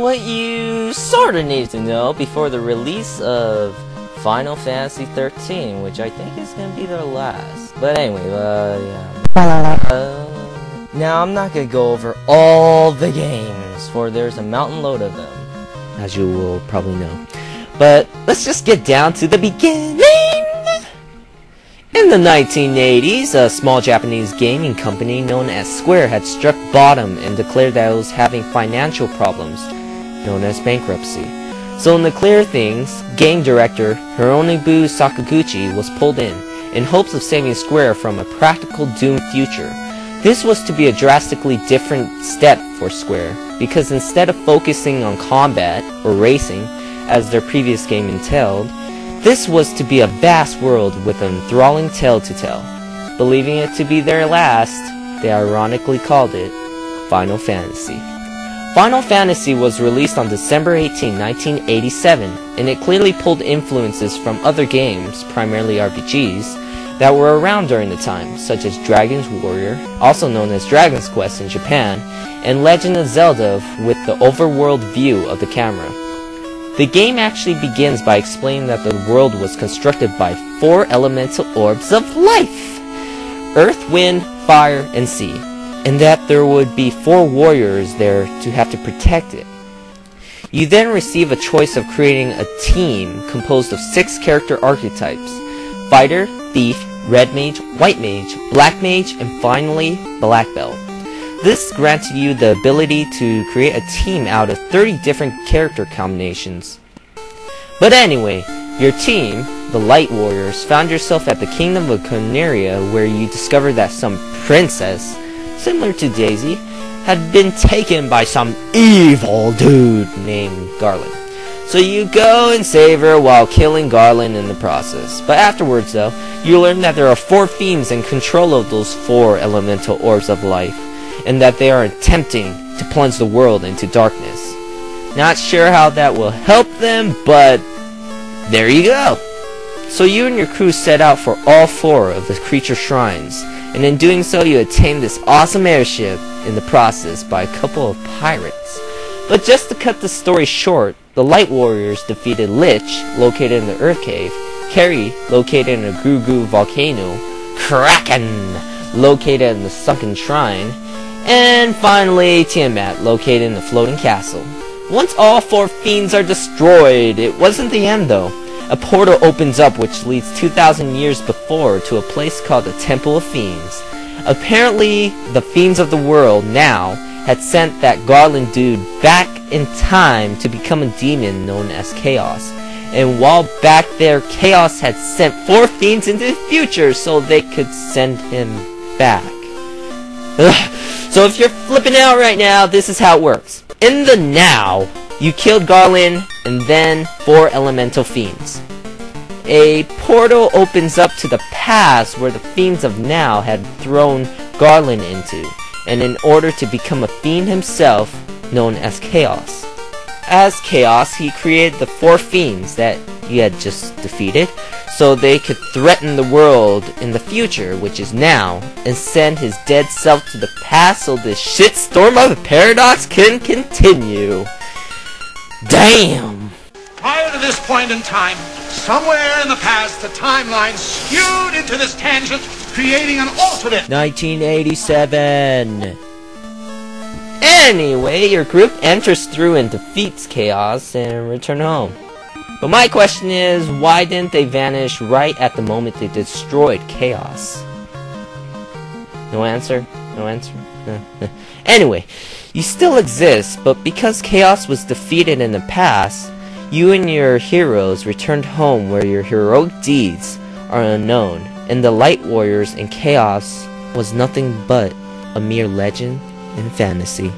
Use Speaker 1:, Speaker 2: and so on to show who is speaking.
Speaker 1: what you sorta need to know before the release of Final Fantasy 13, which I think is gonna be their last. But anyway, now I'm not gonna go over all the games, for there's a mountain load of them, as you will probably know. But let's just get down to the beginning! In the 1980s, a small Japanese gaming company known as Square had struck bottom and declared that it was having financial problems, known as bankruptcy. So to clear things, game director Hironobu Sakaguchi was pulled in hopes of saving Square from a practical doomed future. This was to be a drastically different step for Square, because instead of focusing on combat or racing, as their previous game entailed, this was to be a vast world with an enthralling tale to tell. Believing it to be their last, they ironically called it Final Fantasy. Final Fantasy was released on December 18, 1987, and it clearly pulled influences from other games, primarily RPGs, that were around during the time, such as Dragon's Warrior, also known as Dragon's Quest in Japan, and Legend of Zelda with the overworld view of the camera. The game actually begins by explaining that the world was constructed by 4 elemental orbs of life: Earth, Wind, Fire, and Sea, and that there would be 4 warriors there to have to protect it. You then receive a choice of creating a team composed of 6 character archetypes: Fighter, Thief, Red Mage, White Mage, Black Mage, and finally, Black Belt. This granted you the ability to create a team out of 30 different character combinations. But anyway, your team, the Light Warriors, found yourself at the Kingdom of Corneria, where you discovered that some princess, similar to Daisy, had been taken by some evil dude named Garland. So you go and save her while killing Garland in the process. But afterwards though, you learn that there are 4 fiends in control of those 4 elemental orbs of life, and that they are attempting to plunge the world into darkness. Not sure how that will help them, but there you go! So you and your crew set out for all 4 of the creature shrines, and in doing so you attain this awesome airship in the process by a couple of pirates. But just to cut the story short, the Light Warriors defeated Lich, located in the Earth Cave, Carrie, located in a Goo volcano, Kraken, located in the Sunken Shrine, and finally Tiamat, located in the Floating Castle. Once all 4 fiends are destroyed, it wasn't the end though. A portal opens up which leads 2,000 years before to a place called the Temple of Fiends. Apparently, the fiends of the world now had sent that Garland dude back in time to become a demon known as Chaos. And while back there, Chaos had sent 4 fiends into the future so they could send him back. Ugh. So if you're flipping out right now, this is how it works. In the now, you killed Garland and then 4 elemental fiends. A portal opens up to the past where the fiends of now had thrown Garland into, and in order to become a fiend himself, known as Chaos. As Chaos, he created the 4 fiends that he had just defeated, so they could threaten the world in the future, which is now, and send his dead self to the past so this shitstorm of a paradox can continue. Damn!
Speaker 2: Prior to this point in time, somewhere in the past, the timeline skewed into this tangent, creating an alternate
Speaker 1: 1987. Anyway, your group enters through and defeats Chaos and return home. But my question is, why didn't they vanish right at the moment they destroyed Chaos? No answer? No answer? Anyway, you still exist, but because Chaos was defeated in the past, you and your heroes returned home where your heroic deeds are unknown, and the Light Warriors and Chaos was nothing but a mere legend and fantasy.